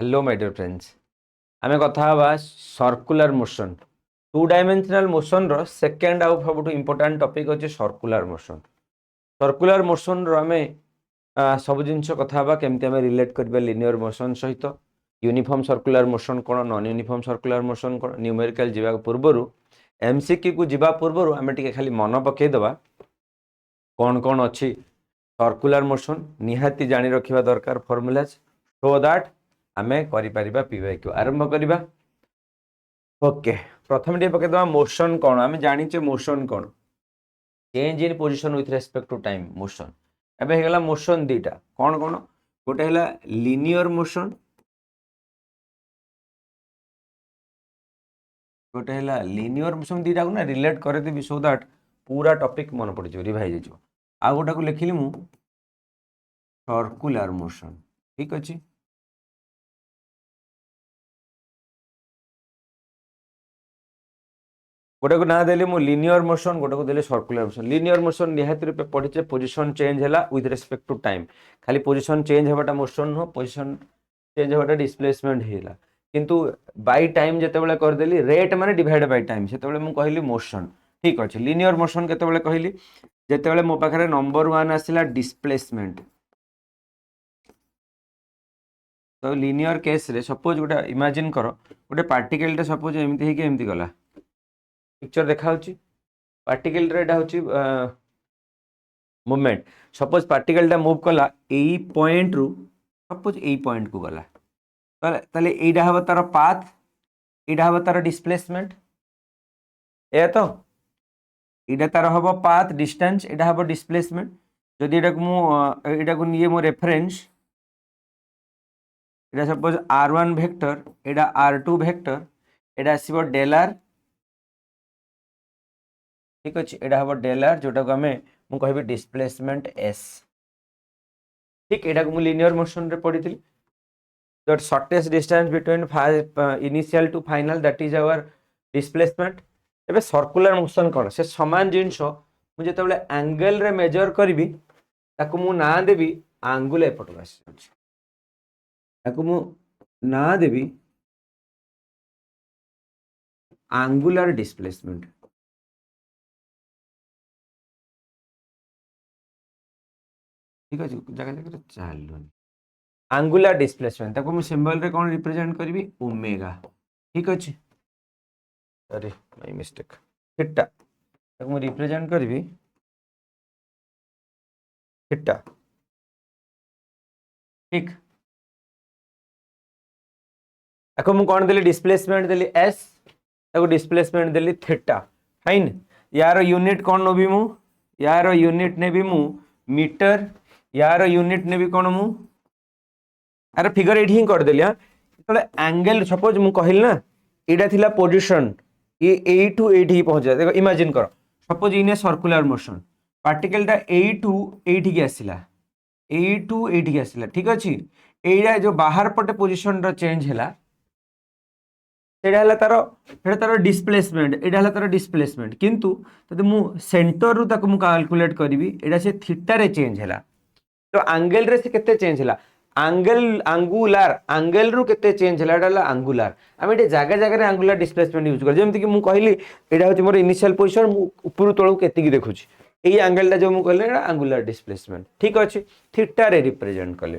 Hello my dear friends आमे कथा हवा circular motion two dimensional motion रो सेकंड आउ सबुठ इंपोर्टेंट टॉपिक अछि सर्कुलर मोशन रो आमे सब जिंस कथा हवा केमती आमे रिलेट करबे लिनियर मोशन सहित यूनिफॉर्म सर्कुलर मोशन कोन नॉन यूनिफॉर्म सर्कुलर मोशन कोन न्यूमेरिकल जिबा पूर्वरु एमसीक्यू को जिबा पूर्वरु आमे टिके खाली मन पकई दबा कौन कौन अच्छी सर्कुलर मोशन निहाती जानी रखिबा दरकार फॉर्मूलाज सो दैट आमे करि परिबा पीवाईक्यू आरंभ करिबा। ओके प्रथम टे पके दवा मोशन कोन आमे जानि छे मोशन कोन change in position with respect to time motion एबे हेगला मोशन दीटा कोन कोन गोटे हला लिनियर मोशन गोटे हला लिनियर मोशन दीटा को ना रिलेट करे देबी सो दैट पूरा टॉपिक मन पड़ जो रिवाइज जो आ गोटा को लिखिली मु सर्कुलर मोशन ठीक अछि। गोटे को ना देली मु लिनियर मोशन गोटे को देली सर्कुलर मोशन लिनियर मोशन निहाती रूपे पढ़िचे पोजीशन चेंज हैला विथ रेस्पेक्ट टू टाइम खाली पोजीशन चेंज हेबाटा मोशन नो पोजीशन चेंज हेबाटा डिस्प्लेसमेंट हेला किंतु बाय टाइम जते बेले कर देली रेट माने डिवाइड बाय टाइम सेते बेले मु कहली मोशन ठीक अछि। लिनियर मोशन केते बेले कहली जते बेले मो पाखरे नंबर 1 आसिला डिस्प्लेसमेंट तो लिनियर केस रे सपोज गोटे इमेजिन करो गोटे पार्टिकल टे सपोज एमती हे कि एमती गला पिक्चर देखा होची पार्टिकल रे एटा होची मूवमेंट सपोज पार्टिकल टा मूव कला एई पॉइंट रु सपोज एई पॉइंट को गला ताले एइडा हबो तार पाथ एइडा हबो तार डिस्प्लेसमेंट ए तो एइडा तार हबो पाथ डिस्टेंस एइडा हबो डिस्प्लेसमेंट जदि एइडा को निये मो रेफरेंस एइडा सपोज r1 वेक्टर एइडा r2 वेक्टर एइडा आसीबो डेल r ठीक अछि एडा हबो डेल r जोटा को हमें मु कहबी डिस्प्लेसमेंट s ठीक एडा को मु लिनियर मोशन रे पढिथिली that shortest distance between initial to final that is our displacement. एबे सर्कुलर मोशन कोन से समान जिंस मु जते बेले एंगल रे मेजर करबी ताको मु ना देबी एंगुलर एपट आसी ताको मु ना देबी एंगुलर डिस्प्लेसमेंट ठीक अछि जगह जगह चालुनी एंगुलर डिस्प्लेसमेंट ताको मु सिंबल रे कोन रिप्रेजेंट करबी ओमेगा ठीक अछि अरे माय मिस्टेक थीटा ताको मु रिप्रेजेंट करबी थीटा ठीक ताको मु कोन देली डिस्प्लेसमेंट देली s ताको डिस्प्लेसमेंट देली थीटा फाइन यार यूनिट कोन नबी मु यार यूनिट नेबी मु मीटर यार यूनिट नेबी कोन मु अरे फिगर एठी ही कर देली हां तले एंगल सपोज मु कहिल ना एडा थिला पोजीशन ये ए टू एठी पहुंच जाए देखो इमेजिन करो suppose in a circular motion particle टा ए टू एठी के आसिला ए टू एठी के आसिला ठीक अछि एडा जो बाहर पटे पोजीशन रो चेंज हैला एडा हला तार डिस्प्लेसमेंट एडा हला तार डिस्प्लेसमेंट किंतु तदे मु सेंटर रु ताको मु कैलकुलेट करबी एडा से थीटा रे चेंज हैला तो एंगल रे से केते चेंज हैला एंगल रु केते चेंज हैला एडा एंगुलर हम एटे जागा जागा रे एंगुलर डिस्प्लेसमेंट यूज कर जेमति कि मु कहली एडा होची मोर इनिशियल पोजीशन मु ऊपर तळु केते की देखुची एई एंगल टा जो मु कहले एडा एंगुलर डिस्प्लेसमेंट ठीक अछि थीटा रे रिप्रेजेंट करले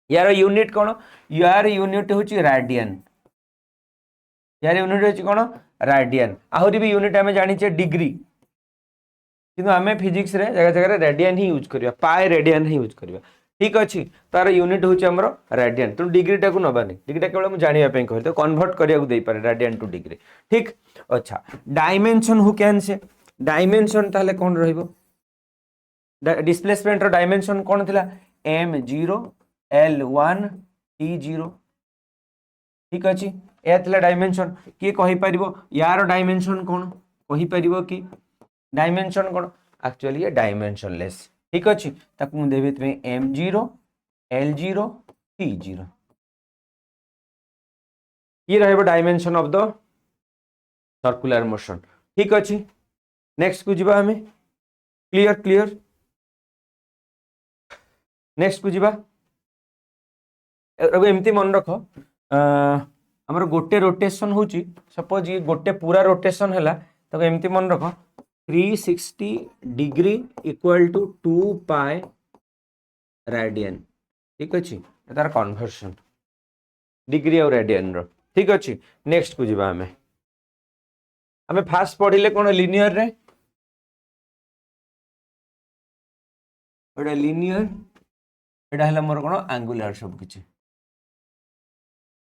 यार यूनिट कोन यार यूनिट होची रेडियन यार यूनिट होची कोन रेडियन आहुरी भी यूनिट हमें जानि छे डिग्री किंतु हमें फिजिक्स रे जगह जगह रेडियन ही यूज करिया पाई रेडियन ही यूज करिया ठीक अछि तार यूनिट होची हमरो रेडियन तो डिग्री टा को नबानी डिग्री टा केवल मु जानिया पे कहले तो कन्वर्ट करिया को देई पारे रेडियन टू डिग्री ठीक अच्छा dimension who can say dimension ताले कोन रहइबो डिस्प्लेसमेंट रो डायमेंशन कोन थिला m0 l1 t0 ठीक अछि ए थिला डायमेंशन के कहि परिबो यार डायमेंशन कोन कहि परिबो कि डायमेंशन कोन एक्चुअली ये डायमेंशनलेस ठीक अछि ताकू मु देबे तमे m0 l0 t0 ये रहबो dimension of the circular motion ठीक अछि। नेक्स्ट को जिबा हमें क्लियर क्लियर नेक्स्ट को जिबा एमती मन रख आमर गोटे रोटेशन हूँ सपोज ये गोटे पूरा रोटेशन है तो एमती मन रख 360 डिग्री इक्वल टू 2 पाए रेडियन। ठीक अच्छे तार कन्वर्सन डिग्री और रेडियन रो। ठीक अच्छे नेक्स्ट को जीवा आमे फास्ट पढ़िले कौन लिनियर रे लिनियर एटा हला मोर कोन एंगुलर सब किछि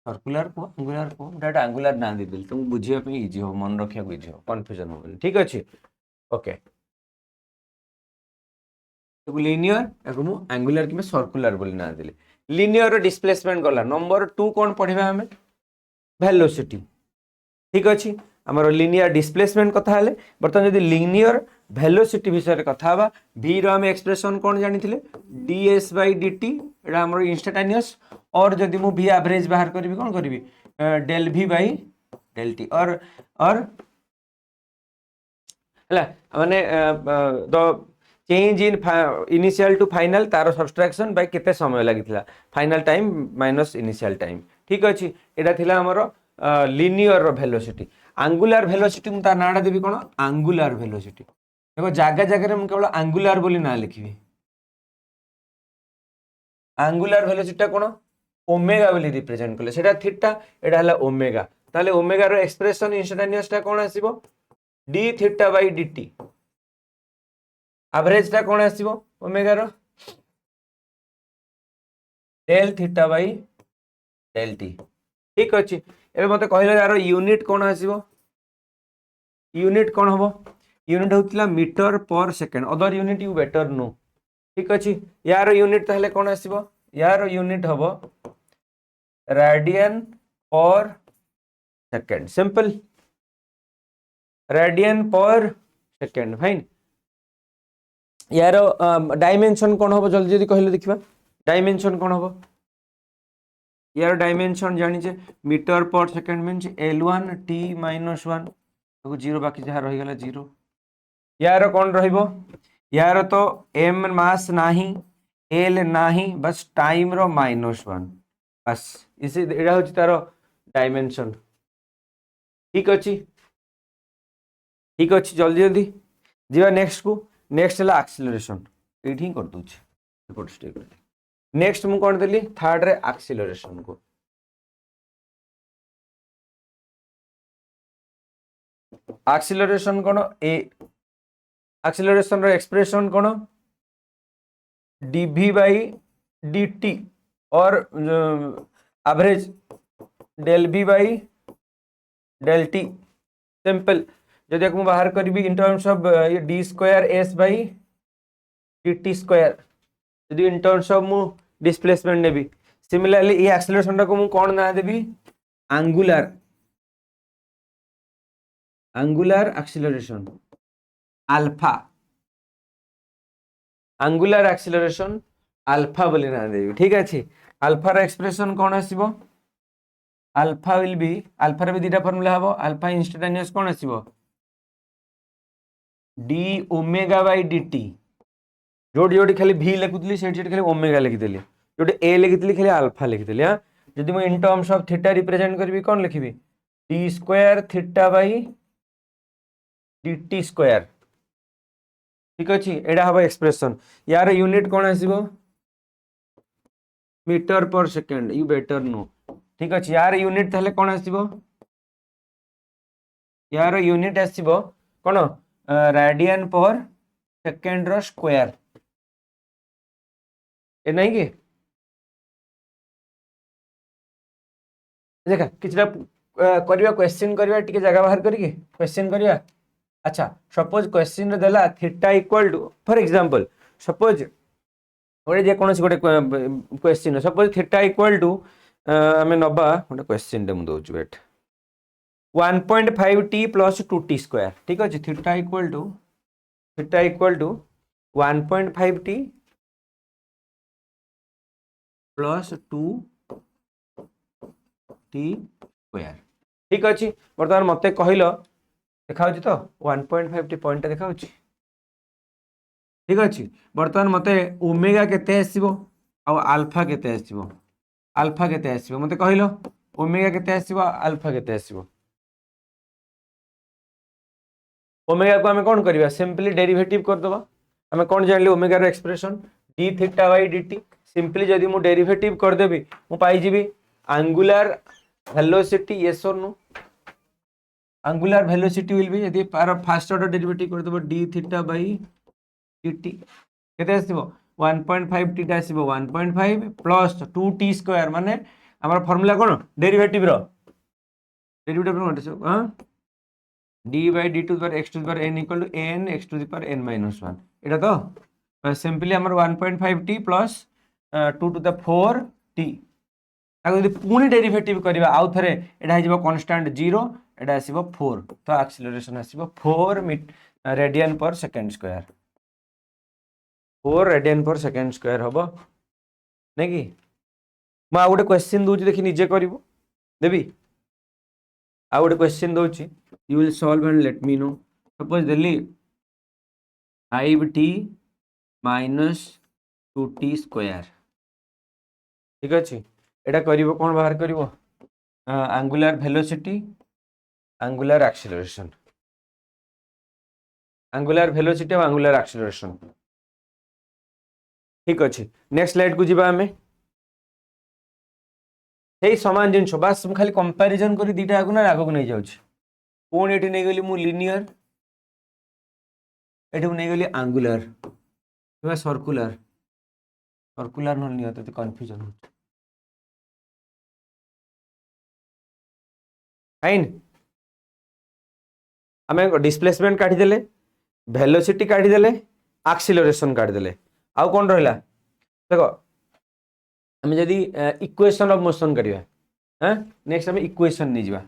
सर्कुलर को एंगुलर को डाटा एंगुलर ना दे दिल तुम बुझिया पे इजी हो मन रखिया को इजी हो कंफ्यूजन हो। ठीक अछि ओके तो लिनियर एको मु एंगुलर कि सर्कुलर बोली ना देले लिनियर डिस्प्लेसमेंट गला नंबर 2 कोन पढिबा हमें वेलोसिटी। ठीक अछि हमर लिनियर डिस्प्लेसमेंट कथा हले बर्तन जदि लिनियर वेलोसिटी विषय रे कथा हवा v रो हम एक्सप्रेशन कोन जानि थिले ds/dt एटा हमर इंस्टेंटेनियस और जदि मु v एवरेज बाहर करबी कोन करबी del v/del t और हला माने the change in initial to final तार सब्सट्रैक्शन बाय केते समय लागितला final time minus initial time. ठीक अछि एटा थिला हमर लिनियर रो वेलोसिटी एंगुलर वेलोसिटी मु तार नाडा देबी कोन एंगुलर वेलोसिटी देखो जागा जागा रे मु केवल एंगुलर बोली ना लिखिबी एंगुलर वेलोसिटी कोन ओमेगा बोली रिप्रेजेंट करले सेटा थीटा एटा हला ओमेगा ताले ओमेगा रो एक्सप्रेशन इंस्टेंटेनियस टा कोन आसीबो d theta by dt average टा कोन आसीबो ओमेगा रो del theta by del t। ठीक अछि एबे मते कहले यार यूनिट कोन आसीबो यूनिट कोन हबो यूनिट होतिला metre per second other unit you better know. ठीक अछि यार यूनिट ताहले कोन आसीबो यार यूनिट हबो रेडियन पर सेकंड सिंपल रेडियन पर सेकंड फाइन यार डायमेंशन कोन हबो जल्दी जल्दी कहले देखिबा डायमेंशन कोन हबो यार डायमेंशन जानि जे metre per second means l1 t - 1 तो 0 बाकी जहाँ रही गला 0 यार कौन रहिबो यार तो m मास नाही l नाही बस टाइम रो -1 बस इसे एडा होची तारो डायमेंशन। ठीक अछि जल्दी जल्दी जीवा नेक्स्ट को नेक्स्ट हला एक्सीलरेशन एठी कर दूची रिपोर्ट स्टेप नेक्स्ट मु कोन देली थर्ड रे एक्सीलरेशन को एक्सीलरेशन कोन ए एक्सीलरेशन रो एक्सप्रेशन कोन dv/dt और average del v/del t simple जदि मु बाहर करबी इन टर्म्स ऑफ ये d2s/dt2 यदि इन टर्म्स ऑफ मु डिस्प्लेसमेंट नेबी सिमिलरली ये एक्सीलरेशन को मु कोन ना देबी angular acceleration alpha angular acceleration alpha बोली ना देबी। ठीक अछि अल्फा रो एक्सप्रेशन कोन आसीबो अल्फा विल बी अल्फा रे भी दुटा फार्मूला हबो अल्फा इंस्टेंटेनियस कोन आसीबो d ओमेगा/dt जोडी जोडी खाली v लिखुतली सेठी खाली ओमेगा लिखि देली जोडी a लिखितली खाली अल्फा लिखि देली हां जदि मैं इन टर्म्स ऑफ थीटा रिप्रेजेंट करबी कोन लिखिबी d² थीटा/dt²। ठीक अछि एडा हबो एक्सप्रेशन यार unit cone आसीबो metre per second you better know. ठीक अछि यार यूनिट तहले कोन आसीबो यार यूनिट आसीबो कोन रेडियन पर सेकंड रो स्क्वायर ए नहीं के देखा किछटा करिवा क्वेश्चन करिवा टिके जगह बाहर करिके क्वेश्चन करिवा। अच्छा सपोज क्वेश्चन रे देला theta equal to for example suppose ओरे जे कोनोस गोटे question suppose theta equal to हमें नबा गोटे क्वेश्चन दे मु दोछु वेट 1.5t + 2t²। ठीक अछि theta equal to 1.5t + 2t²। ठीक अछि वर्तमान मते कहिलो देखाउछि तो 1.5t पॉइंट देखाउछि। ठीक अछि वर्तमान मते ओमेगा केते आसीबो आ अल्फा केते आसीबो अल्फा केते आसीबो मते कहिलो ओमेगा केते आसीबो अल्फा केते आसीबो ओमेगा को हमें कौन करबा सिंपली डेरिवेटिव कर दबा हमें कौन जानली ओमेगा रो expression d theta by dt simply जदी मु डेरिवेटिव कर देबी मु पाई जीबी एंगुलर वेलोसिटी यस और no angular velocity will be यदि पार फर्स्ट ऑर्डर डेरिवेटिव कर देबो d थीटा बाय dt केते आसीबो 1.5 थीटा आसीबो 1.5 प्लस 2t स्क्वायर माने हमर फार्मूला कोन डेरिवेटिव रो हां d by d to the power x to the power n equal to n x to the power n minus 1 এটা তো simply हमर 1.5 t plus 2 to the 4 t ताको यदि पुनी derivative करबा आउ थरे एटा हिजबो कांस्टेंट 0 एटा आसीबो 4 तो एक्सीलरेशन आसीबो 4 रेडियन पर सेकंड स्क्वायर 4 रेडियन पर सेकंड स्क्वायर हबो नै कि म आ गोटे क्वेश्चन दोची देखि निजे करबो देबी आ गोटे question Dochi you will solve and let me know suppose delhi 5t minus 2t square ठीक अछि एटा करिवो कोन बाहर करिवो angular velocity angular acceleration angular velocity और एंगुलर एक्सीलरेशन ठीक अछि नेक्स्ट स्लाइड को जिबा हमें हे समान जिंस बस हम खाली कंपैरिजन करी दीटा आगु ना आगु नै जाउछ कोन एठी नै गली मु लिनियर एठी मु नै गली एंगुलर किबा सर्कुलर सर्कुलर न लियो तो कंफ्यूजन हो फाइन हमें डिस्प्लेसमेंट काढी देले वेलोसिटी काढी देले एक्सीलरेशन काढी देले आउ कोन रहला देखो हमें जदी इक्वेशन ऑफ मोशन करिया हैं नेक्स्ट हमें इक्वेशन नै जिबा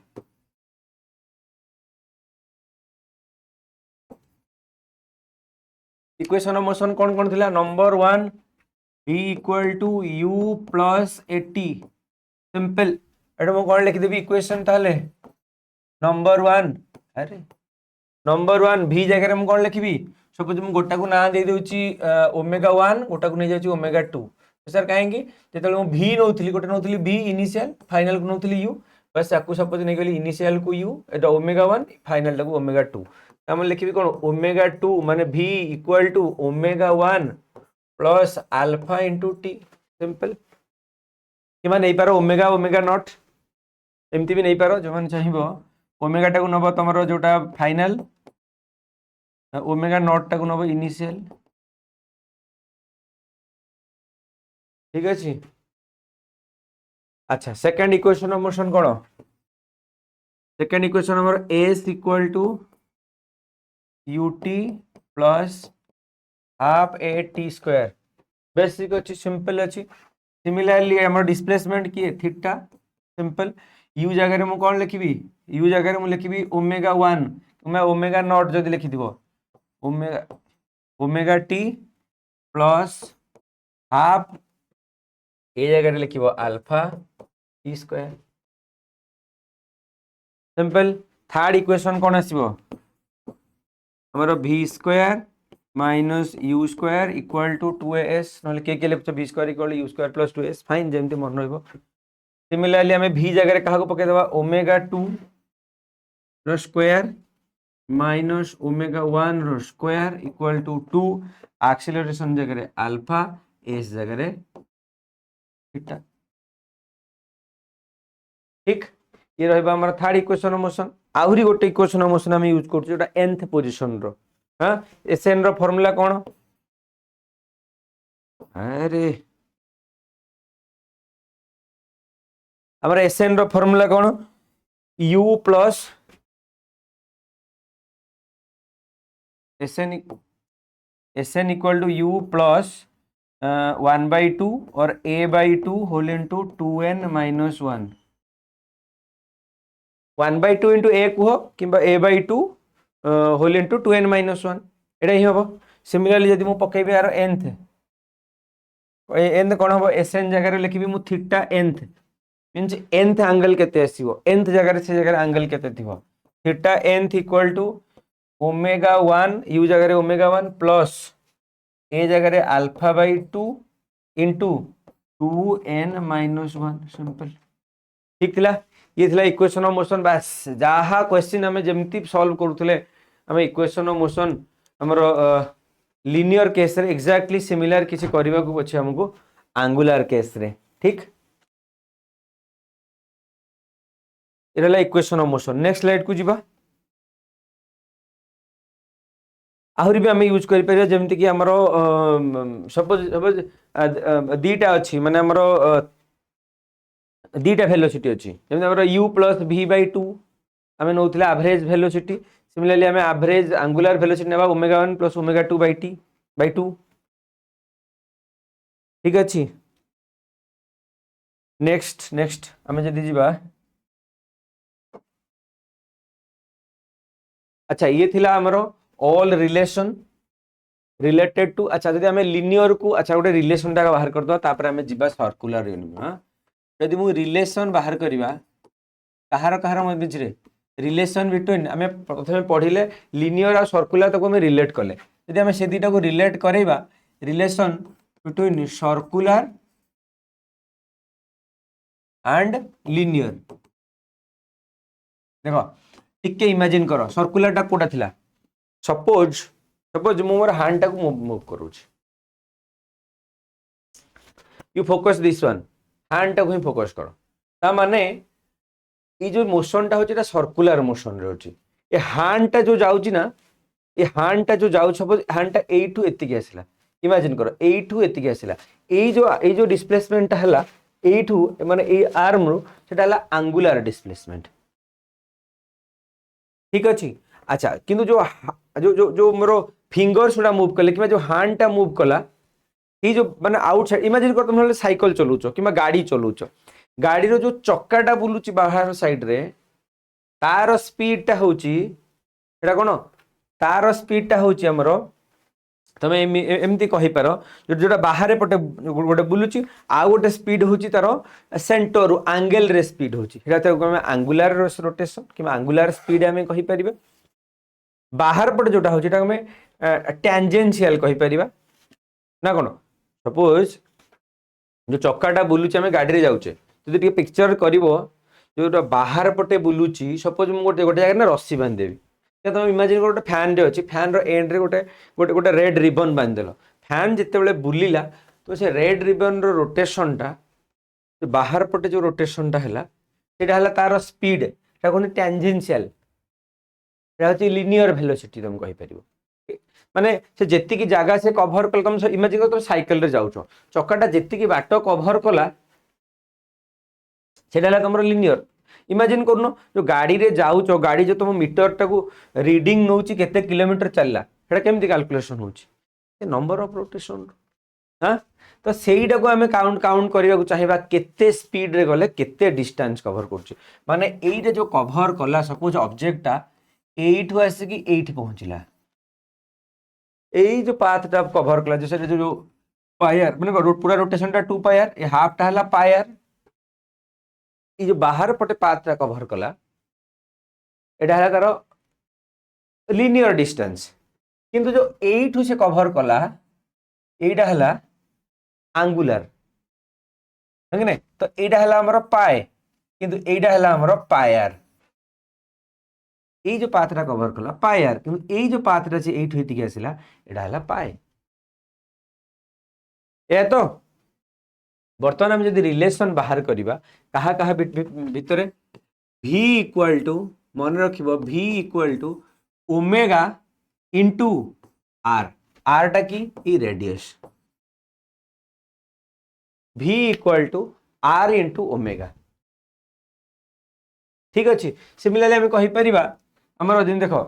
इक्वेशन ऑफ मोशन कौन कौन थिला number 1 v equal to u plus 80 simple एटा मो कोन लिखि देबी इक्वेशन ताले नंबर 1 अरे नंबर 1 v जगह रे मो कोन लिखिबी सपोज मु गोटा को ना दे देउची ओमेगा 1 गोटा को नै जाउची ओमेगा 2 सर काहेंगी जेतले मो v नोथली गोटा नोथली v इनिशियल फाइनल को नोथली u बस आकु सपोज नै गेली इनिशियल को u एटा ओमेगा 1 फाइनल टाको ओमेगा 2 हम लिखिबी कोन ओमेगा 2 माने v equal to omega 1 plus alpha into t simple कि माने नहीं पारो ओमेगा ओमेगा नॉट एमती भी नहीं पारो जो माने चाहिबो ओमेगा टाको नबो तमरो जोटा फाइनल ओमेगा नॉट टाको नबो इनिशियल ठीक अछि अच्छा सेकंड इक्वेशन ऑफ मोशन कोन सेकंड इक्वेशन हमर s equal to ut plus half a t square basic अच्छी सिंपल अच्छी सिमिलरली हमर डिस्प्लेसमेंट किए थीटा सिंपल u जगह रे मु कोन लिखिबी u जगह रे मु लिखिबी ओमेगा 1 मैं ओमेगा नॉट जदी लिखि दिबो omega omega t plus half a जगह रे लिखिबो alpha t square simple third equation कोन आसीबो हमरो v square minus u square equal to 2as नले के लिखछ v square equal to u square plus 2s fine जेमती मन रहइबो सिमिलरली हमें v जगह रे कहा को पके देबा ओमेगा 2 रो स्क्वायर माइनस ओमेगा 1 रो स्क्वायर इक्वल टू 2 एक्सीलरेशन जगह रे अल्फा s जगह रे थीटा ठीक ये रहइबा हमर थर्ड इक्वेशन ऑफ मोशन आहुरी गोटे इक्वेशन ऑफ मोशन हम यूज करछु जोटा nth पोजीशन रो हां एसएन रो फार्मूला कोन अरे हमर एसएन रो फार्मूला कोन u plus S n equal to u plus 1/2 और a/2 whole into 2n minus 1 1/2 into a को किंबा a/2 whole into 2n minus 1 एटा ही हबो सिमिलरली यदि मु पकेबे यार nth nth कोन हबो sn जगह रे लिखिबी मु theta nth means nth angle केते आसीबो nth जगह रे से जगह एंगल केते थिबो theta nth equal to omega 1 u जगह रे ओमेगा 1 प्लस a जगह रे alpha by 2 into 2n-1 simple ठीक थिला ये थिला इक्वेशन ऑफ मोशन बस जहा क्वेश्चन हमें जेमती सॉल्व करूथले हमें इक्वेशन ऑफ मोशन हमरो लिनियर केस रे एग्जैक्टली सिमिलर किसी करबा को पछे हमको एंगुलर केस रे ठीक इरला equation of motion next slide को जीवा आहुरी भी हमें यूज करि परिया जेमति कि हमरो सपोज सपोज दीटा अछि माने हमरो दीटा वेलोसिटी अछि जेमति हमरो u प्लस v/2 हमें नोथिला एवरेज वेलोसिटी सिमिलरली हमें एवरेज एंगुलर वेलोसिटी नेबा ओमेगा 1 प्लस ओमेगा 2/t/2 ठीक अछि नेक्स्ट नेक्स्ट हमें जदी जीवा अच्छा ये थिला हमरो ऑल रिलेशन रिलेटेड टू अच्छा जदी हमें लिनियर को अच्छा गोटे रिलेशन टा बाहर कर दो तापर हमें जीवा सर्कुलर यूनियन हां जदी मु रिलेशन बाहर करिवा कहार कहार मध्य रे रिलेशन बिटवीन हमें प्रथमे पढिले लिनियर और सर्कुलर तको हमें रिलेट करले जदी हमें से दीटा को रिलेट करैबा relation between circular and linear देखो टिके इमेजिन करो सर्कुलर टा कोटा थिला सपोज सपोज मु मोर हैंड टा को मूव करूछ you focus this one hand टा को ही फोकस करो ता माने ई जो मोशन टा होची सर्कुलर मोशन रे होची ए हैंड टा जो जाउची ना ए हैंड टा जो जाउ सपोज हैंड टा ए टू एति के आसिला इमेजिन करो ए टू एति के आसिला ए जो डिस्प्लेसमेंट टा हला ए टू माने ए आर्म रो सेटा हला एंगुलर डिस्प्लेसमेंट ठीक अछि अच्छा किंतु जो जो जो जो मोरो फिंगर्स उडा मूव करले कि जो हैंड टा मूव कला ई जो माने आउटसाइड इमेजिन कर तुम साइकिल चलुचो कि गाड़ी चलुचो गाड़ी रो जो चक्काटा बुलुची बाहर साइड रे तार स्पीड टा होची एटा कोन तार स्पीड टा होची हमरो तमे एमती कहि पारो जोटा बाहर पटे गोटे बुलुची आ गोटे स्पीड होची तारो सेंटर एंगल रे स्पीड होची एटा तो हम एंगुलर रोटेशन कि एंगुलर स्पीड हमें कहि परिबा बाहर पटे जोटा होची एटा हमें टेंजेंशियल कहि परिबा ना कोन सपोज जो चक्काटा बुलुची हमें गाड़ी रे जाउचे जदि टिके पिक्चर करिवो जो बाहर पटे बुलुची सपोज मु गोटे गोटे जगह ना रस्सी बांध देबी तुम इमेजिन गोटे फैन रे अच्छी फैन रो एंड रे गोटे गोटे गोटे रेड रिबन बांध देलो फैन जिते बेले बुलिला तो से रेड रिबन रो रोटेशन टा जो बाहर पटे जो रोटेशन टा हला सेटा हला तार स्पीड एटा कोन टेंजेंशियल एटा होची लिनियर वेलोसिटी तुम कहि परिबो माने से जेति की जागा से कवर कल तुम इमेजिन कर तुम साइकिल रे जाउछो चक्काटा जेति की बाटो कवर कला सेटा हला तुमरो लिनियर इमेजिन करनो जो गाड़ी रे जाउछो गाड़ी जो तुम मीटर टा को रीडिंग नउची केते किलोमीटर चलला सेटा केमति कैलकुलेशन होची ए नंबर ऑफ रोटेशन हां तो सेईटा को हमें काउंट करिया को चाहिबा केते स्पीड रे गले केते डिस्टेंस कवर करची माने एई रे जो कवर कला सपोज ऑब्जेक्ट टा एइठु आसी की एइठ पहुंचला एई जो पाथ टा कवर कला जो पायर माने पूरा रोटेशन टा 2 पायर ए हाफ टा हला पायर ये जो बाहर पटे पाथ टा कवर कला एटा हला तार लिनियर डिस्टेंस किंतु जो एइठु से कवर कला एटा हला एंगुलर है नै तो एटा हला हमर पाए किंतु एटा हला हमर पायर ए जो पाथ टा कवर कला पायर किंतु ए जो पाथ टा से एइठु एति के आसिला एटा हला पाए ए तो बर्तमान हम जदि रिलेशन बाहर करिबा कहा कहा भितरे v इक्वल टू मन रखिबो v equal to omega into r r टा की ई radius v equal to r into omega ठीक अछि सिमिलरली हम कहि परिबा हमर दिन देखो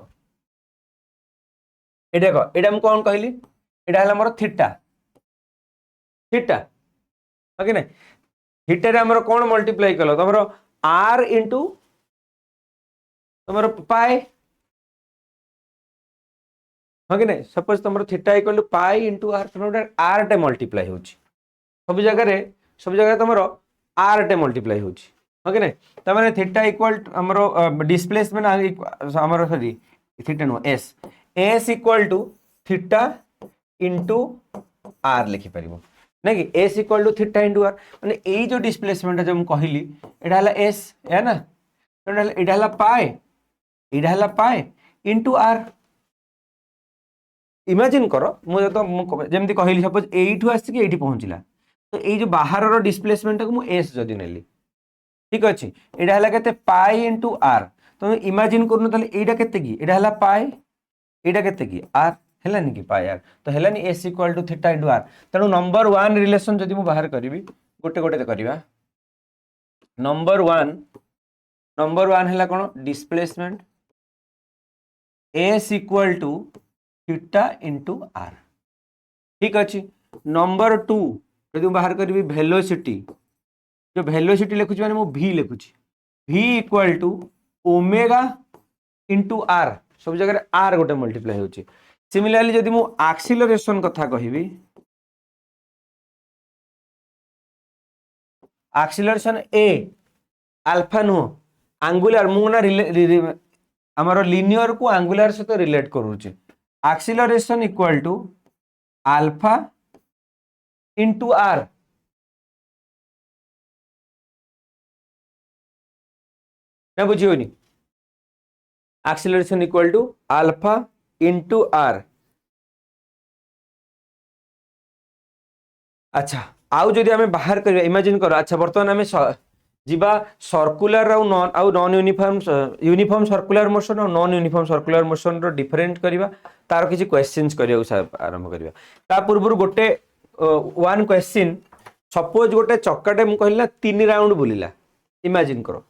ए देखो एटा हम कोन कहली एटा हला हमर थीटा थीटा ओके ना थीटा रे हमर कोन मल्टीप्लाई कलो तमरो r इनटू तमरो पाई ओके ना सपोज तमरो theta equal to pi into r तमरो r टे मल्टीप्लाई होची सब जगह तमरो r टे मल्टीप्लाई होची ओके ना त माने थीटा इक्वल हमरो डिस्प्लेसमेंट हमरो sorry theta no s equal to theta into r लिखि परिबो ना कि s equal to theta into r माने एई जो डिस्प्लेसमेंट जो कहली एटा हला एस है ना एटा हला पाए इंटू आर इमेजिन कर मुझे कहली सपोज एठू आसिक एठी पहुंचला तो ये जो बाहर डिस्प्लेसमेंट को एस जदि नेली ठीक अच्छे यहाँ है के पाई इंटू आर तुम इमेजिन कर एटा के पाए यहाँ के आर है कि पाई आर तो है s equal to theta into r तेणु नंबर वन रिलेशन जदि मुझे बाहर करी गोटे गोटे करवा नंबर वन है कौन displacement s equal to theta into r ठीक अच्छे नंबर टू जब बाहर करी वेलोसिटी जो वेलोसिटी लिखुची माने मु v लिखुची v equal to omega into r सब जगह आर गोटे मल्टीप्लाई होची सिमिलरली जदि मु एक्सीलरेशन कथा कहिबी एक्सीलरेशन ए अल्फा नो एंगुलर मु ना हमर लिनियर को एंगुलर सहित रिलेट करूची acceleration equal to alpha into r ना बुझियोनी acceleration equal to alpha into r अच्छा आउ जदि आमे बाहर करबा इमेजिन करो अच्छा वर्तमान आमे जीवा सर्कुलर आउ नॉन यूनिफॉर्म सर्कुलर मोशन और नॉन यूनिफॉर्म सर्कुलर मोशन रो डिफरेंट करबा तार किछि क्वेश्चंस करिया आरंभ करबा ता पूर्व गोटे वन क्वेश्चन सपोज गोटे चक्काटे मु कहला 3 राउंड बुलिला इमेजिन करो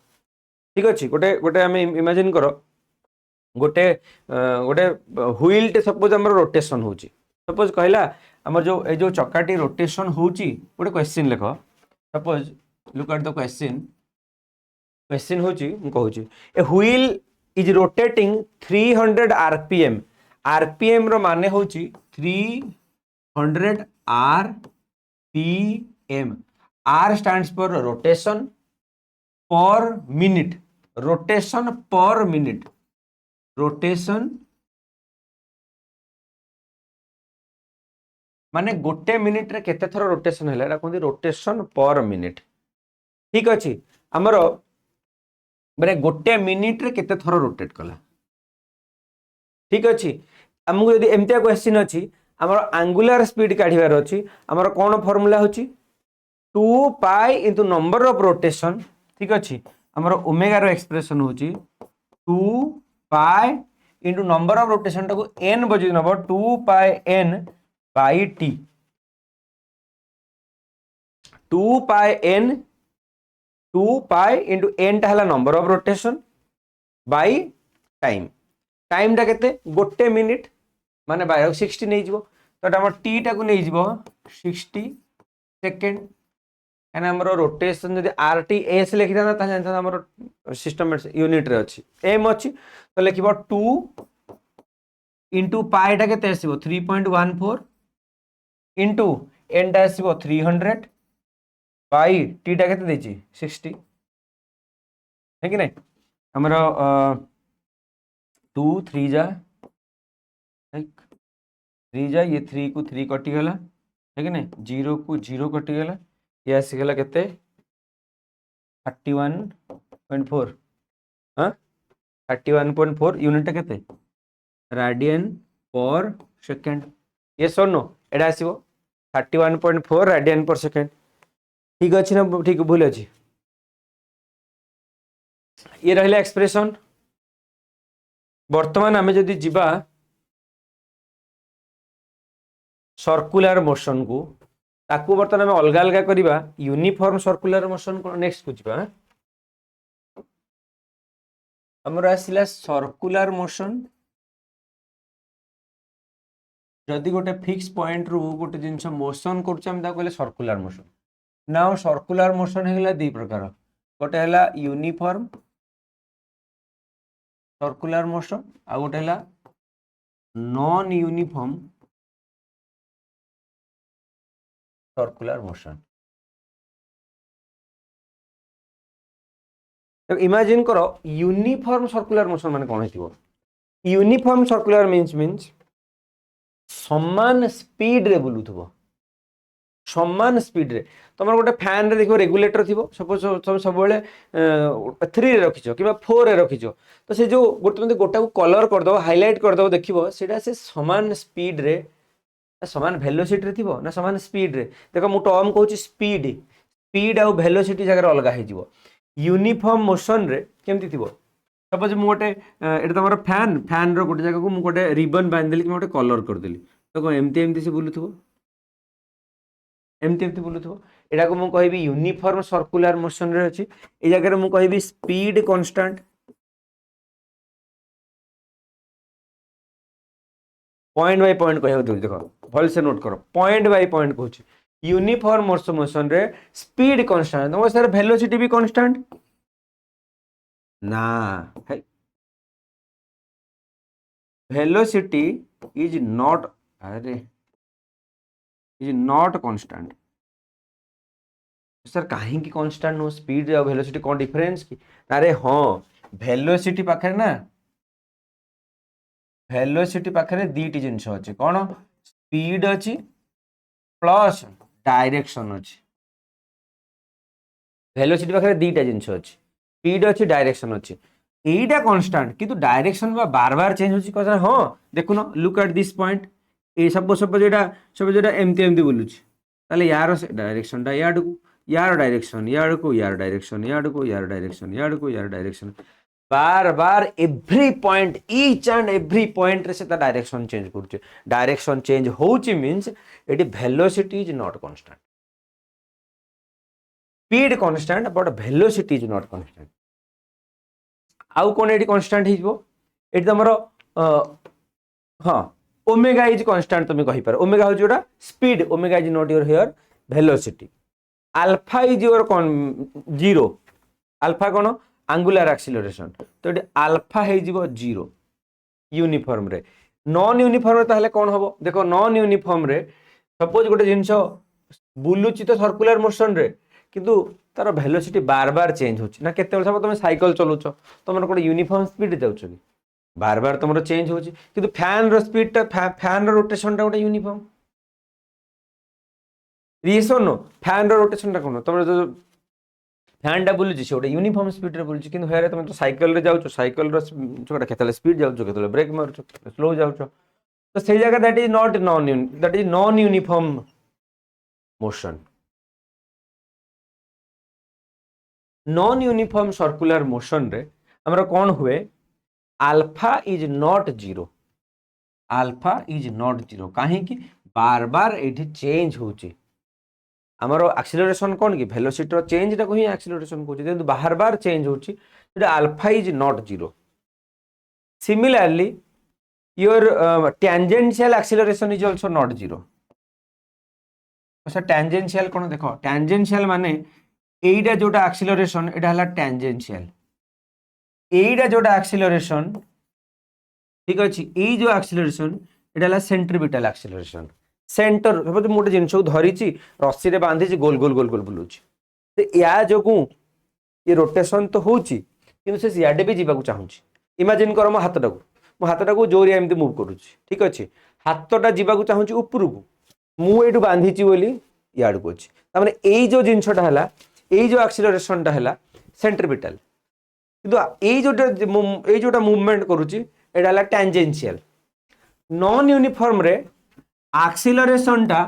ठीक अच्छे गोटे गोटे आम इमेजिन कर गोटे गोटे व्हील टे सपोज आम रोटेशन हो सपोज कहला आम जो चक्काटी रोटेशन होची गोटे क्वेश्चन लिख suppose look at the question होची मु कहूची a wheel is rotating 300 RPM RPM रो माने होची 300 RPM R stands for rotation per minute rotation per minute rotation माने गोटे मिनिट रे केते थरो रोटेशन हैला एटा कोंदी रोटेशन पर मिनिट ठीक अछि हमरो माने गोटे मिनिट रे केते थरो रोटेट कला ठीक अछि हमहु यदि एमतिया क्वेश्चन अछि हमरो एंगुलर स्पीड काढिबार अछि हमरो कोन फार्मूला होछि 2 pi into number of rotation ठीक अच्छे आमर ओमेगा रो एक्सप्रेशन होची 2 pi into number of rotation टाको n बजे नब 2 pi n by T 2 pi into n टा हला number of rotation by time time टा केते गोटे मिनिट माने बाय 60 नै जिवो तो हमर टी टा को नै जिवो 60 सेकंड एना हमरो रोटेशन जदि आरटी एस लिखि दाना ता जानता हमरो सिस्टम यूनिट रे अछि एम अछि तो लिखिबो 2 इंटू पाई टा केते आसीबो 3.14 इंटू एन टा आसीबो 300 पाई टी टा केते देछि 60 है कि नै हमरो 2 3 जा 3 जा ये 3 को 3 कटि गला है कि नै 0 को 0 कटि गला ये आसीगला केते 31.4 हाँ 31.4 यूनिट केते रेडियन पर सेकंड ये सोनो एडा आसीबो 31.4 रेडियन पर सेकंड ठीक अछि ना ठीक भूल अछि ये रहले एक्सप्रेशन वर्तमान आमे जदि जिबा सर्कुलर मोशन को ताकू बर्तमान आम अलग अलग करवा यूनिफॉर्म सर्कुलर मोशन को नेक्स्ट को जीवा हमर आसिला सर्कुलर मोशन जदि गोटे फिक्स पॉइंट रु गोटे जिनस मोशन करछम हम ता कहले circular motion now circular motion हेला दी प्रकार गोटे हेला यूनिफॉर्म सर्कुलर मोशन आ गोटे हेला नॉन यूनिफॉर्म सर्कुलर मोशन तो इमेजिन करो यूनिफॉर्म सर्कुलर मोशन माने कोन हेतिबो यूनिफॉर्म सर्कुलर मीन्स समान स्पीड रे बुलुथबो समान स्पीड रे तुम गोटे फैन रे देखो रेगुलेटर थी सपोज तुम सब 3 रे रखिछ कि 4 रे रखिछ तो से जो गोटे गोटा को कलर कर दो हाईलाइट कर दो देखिबो सेटा से समान स्पीड रे समान वेलोसिटी रे थिबो ना समान स्पीड रे देखो मु टर्म कहूची स्पीड स्पीड आउ वेलोसिटी जगह अलग हो यूनिफॉर्म मोशन रे केमती थिबो सपोज मु गोटे एटा तमर फैन फैन रो गोटे जगह को मु गोटे रिबन बांध देली कि गोटे कलर कर देली तो कोन एमती एमती से बुलुथबो एमती एमती बुलुथबो एटा को मु कहबी यूनिफॉर्म सर्कुलर मोशन रे अछि ए जगह रे मु कहबी speed constant point by point कहबो देखो भल से नोट करो पॉइंट बाय पॉइंट कहूची यूनिफॉर्म मोशन रे स्पीड कांस्टेंट तो सर वेलोसिटी भी कांस्टेंट ना है velocity is not अरे is not constant सर कहीं की कांस्टेंट नो स्पीड और वेलोसिटी कौन डिफरेंस की अरे हाँ वेलोसिटी पाखे ना वेलोसिटी पाखे दीटी जिनस अच्छे कौन स्पीड अच्छी प्लस डायरेक्शन अच्छी वेलोसिटी पाखे दीटा जिनस अच्छी स्पीड अच्छी डायरेक्शन अच्छी এইটা কনস্ট্যান্ট কিন্তু ডাইরেকশন বা বারবার চেঞ্জ হচ্ছে কথা হ্যাঁ দেখুন লুক এট দিস পয়েন্ট এই সপোজ এটা এমতি এমতি বলুছি তাহলে ইয়ার ডাইরেকশনটা ইয়াডকু ইয়ার ডাইরেকশন ইয়াডকু ইয়ার ডাইরেকশন ইয়াডকু ইয়ার ডাইরেকশন ইয়াডকু ইয়ার ডাইরেকশন बार बार every point each and every point रे से ता डायरेक्शन चेंज करछे डायरेक्शन चेंज होउची मींस एटी velocity is not constant speed constant but velocity is not constant आउ कौन ये कांस्टेंट ये तुम हाँ ओमेगा इज कांस्टेंट तुम कही पार ओमेगा हूँ जोटा speed omega is not your here velocity alpha is your कौन जीरो अल्फा कौन एंगुलर एक्सीलरेशन तो ये अल्फा हो जीरो यूनिफॉर्म रे नॉन यूनिफॉर्म ताहले कौन हम देखो नॉन यूनिफॉर्म रे सपोज गोटे जिनस बुलुची तो सर्कुलर मोशन रे किंतु तार वेलोसिटी बार बार चेंज होची ना केते सब तुम साइकिल चलाउछ तुम गोटे यूनिफॉर्म स्पीड जाउछ कि बार बार तुम चेंज होची किंतु फैन रो स्पीड टा फैन रो रोटेशन टा गोटे यूनिफॉर्म रिएक्शन नो फैन रो रोटेशन टा कोन तुम जो फैन टा बुलुची से गोटे यूनिफॉर्म स्पीड रे बुलुची किंतु हेरे तुम तो साइकिल रे जाउछ साइकिल रो छोटा केतले स्पीड जाउछ केतले ब्रेक मारुछ स्लो जाउछ तो से जगह that is non uniform motion non uniform circular motion रे हमर कौन हुए alpha is not zero alpha is not zero कहीं कि बार बार ये चेंज होची हमर एक्सीलरेशन कौन कि वेलोसिटी रो चेंज टा को ही एक्सीलरेशन कहूची किंतु बार बार चेंज होची तो alpha is not zero similarly your tangential acceleration is also not zero अच्छा टेंजेंशियल कौन देखो टेंजेंशियल माने एटा जोटा एक्सीलरेशन एटा हला टेंजेंशियल एटा जोटा एक्सीलरेशन ठीक अछि ए जो एक्सीलरेशन एटा हला सेंट्रीपिटल एक्सीलरेशन सेंटर सपोज मोटे जिंस को धरिची रस्सी रे बांधी ची गोल गोल गोल गोल बुलुची तो या जोगु ये रोटेशन तो होची किंतु से याडे भी जीवा को चाहूची इमेजिन करो मो हातटा को जोरिया एमती मूव करूची ठीक अछि हातटा जीवा को चाहूची ऊपर को मु एटु बांधी ची बोली याड को अछि त माने एई जो जिंसटा हला एई जो एक्सीलरेशन टा हला सेंट्रीपिटल किंतु एई जोटा मूवमेंट करूची एटा हला टेंजेंशियल नॉन यूनिफॉर्म रे एक्सीलरेशन टा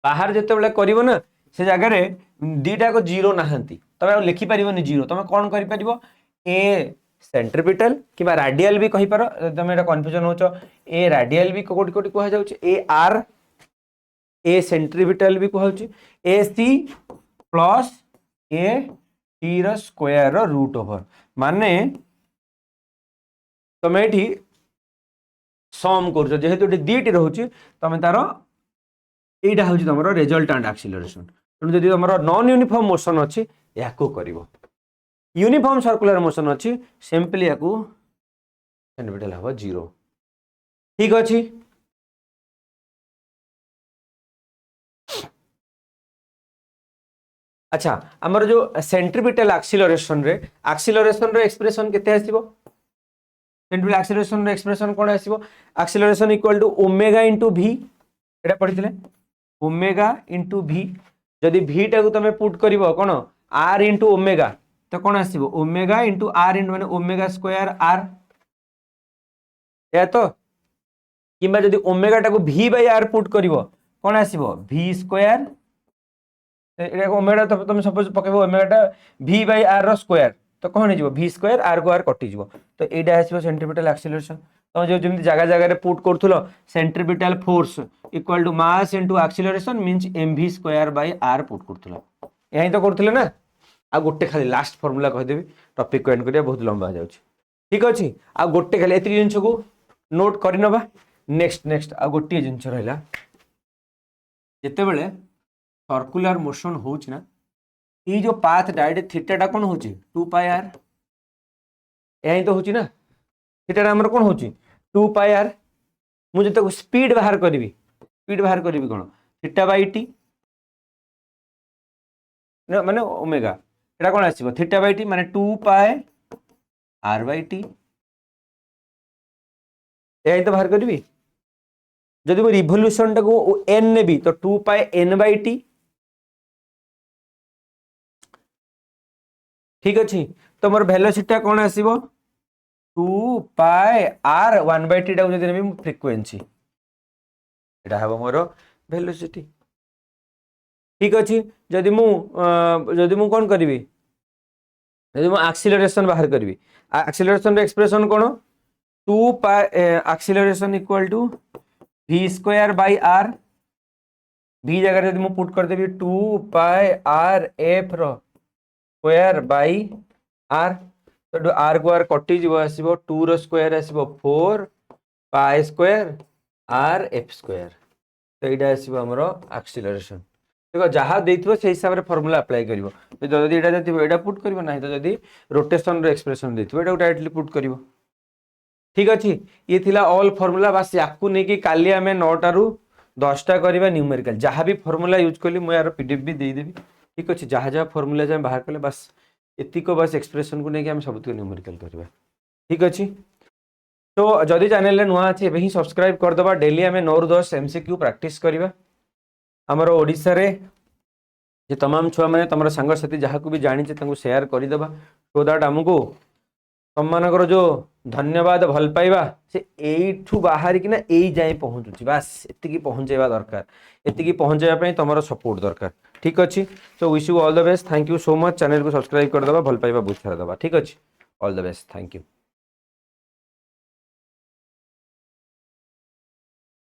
बाहर जते बेले करिवो ना से जगह रे दीटा को जीरो नाहंती तबे लिखि परिबोनी जीरो तमे कोन करि परिबो ए सेंट्रीपिटल किबा रेडियल भी कहि पारो तमे एटा कंफ्यूजन होचो ए रेडियल भी कोटी कोटी कहै जाउची ए आर ए सेंट्रीपिटल भी कहउची A C plus A T रो स्क्वायर रो रूट ओवर माने तमे एठी सम करछो जेहेतु एठी दीटी रहउची तमे तारो एटा होची तमरो रिजल्टेंट एक्सीलरेशन तनु जदि तमरो नॉन यूनिफॉर्म मोशन अछि याको करिवो यूनिफॉर्म सर्कुलर मोशन अछि सिंपली याको सेंट्रीपिटल हबो जीरो ठीक अछि अच्छा हमर जो सेंट्रीपिटल एक्सीलरेशन रे एक्सप्रेशन केते आसीबो सेंट्रीपिटल एक्सीलरेशन रे एक्सप्रेशन कोन आसीबो acceleration equal to omega into v एटा पढितले ओमेगा इंटू भी जदि भी टाकू तुम पुट कर कौन आर इंटू ओमेगा तो कौन आसो ओमेगा इंटू आर इंटू माने ओमेगा स्क्वायर आर या तो किंबा जदि ओमेगा टाकू भी बाय आर पुट कर कौन आसो भी स्क्वायर ओमेगा तो तुम सपोज पकेब ओमेगाटा भी बाय आर रो स्क्वायर तो कौन हो भी स्क्वायर आर को आर कटिज तो यहाँ आसो सेंट्रीपिटल एक्सीलरेशन तुम जो जमी जगह जगह पुट कर centripetal force equal to mass into acceleration means m v square by r put कर यही तो करते ना आ गोटे खाली लास्ट फर्मूला कहीदेवी टॉपिक को एंड करिया बहुत लंबा हो जाଉଛି ठीक अच्छे आ गोटे खाली एति जिंस को नोट करनबा नेक्स्ट नेक्स्ट आ गोटे जिंस रहा जिते बड़े सर्कुलर मोशन होउछ ना ये जो पाथ डायरेक्ट थीटाटा कौन हो 2 पाई आर यही तो होची ना थीटाटा हमर कौन होची 2 पाई आर मुझे तो स्पीड बाहर करी कौन थीटा बाई टी माने ओमेगा एटा कौन आसीबो थीटा बाई टी माने 2 पाई आर बाई टी यही तो बाहर करी जदि मैं रिवोल्यूशन टाको एन नेबी तो 2 पाई एन बाई टी ठीक अच्छे तो मोर वेलोसिटी कौन आसीबो 2 पाई आर 1 बाई टी टाको जदि नेबी फ्रीक्वेंसी एटा हबो मोर वेलोसिटी ठीक अच्छे जदि मु कौन करी जदि मु एक्सीलरेशन बाहर करी एक्सीलरेशन एक्सप्रेशन कौन 2 pi acceleration equal to v square by R v जगह जब मुझे पुट कर देबी 2 पाई आर एफ रो स्क्वायर बाई आर तो आर को आर कटि जीव आसीबो 2 रो स्क्वायर आसीबो 4 pi square R F square तो एटा आसीबो हमरो एक्सीलरेशन देखो जहाँ देथिबो से हिसाब रे फार्मूला अप्लाई करिवो तो जदि एटा देथिबो एटा पुट करिवो नाही तो जदि रोटेशन रो एक्सप्रेशन देथिबो एटा डायरेक्टली पुट करिवो ठीक अच्छे ये थिला ऑल फॉर्मूला बस याकू नहीं कि काली आम 9टा रू 10टा करवा न्यूमेरिकल जहाँ भी फॉर्मूला यूज कली मुझे यार पीडीएफ भी देदेवी ठीक अच्छे जहाँ जहाँ फॉर्मूला जहाँ बाहर कले बस एतिक बस एक्सप्रेशन को लेकिन सब न्यूमेरिकल करवा ठीक अच्छे तो जदि चैनल नुआ अच्छे एवं ही सब्सक्राइब करदे डेली आम 9 ରୁ 10 एमसीक्यू प्रैक्टिस करवा आमर ओडिशा रे जे तमाम छुआ मैंने तुम सांगसाथी जहाँ को भी जानी शेयर करदेबा सो दैट आमको तुम मानकर जो धन्यवाद भल पाइबा से एठू बाहर कि ना एई जाए पहुँचुची बस एतिकी पहुँचेबा दरकार एतिकी पहुँचेबा तुम सपोर्ट दरकार ठीक अच्छे so wish you all the best thank you so much channel को सब्सक्राइब करदे भल पाइबा बुझा दबा ठीक अच्छे all the best thank you.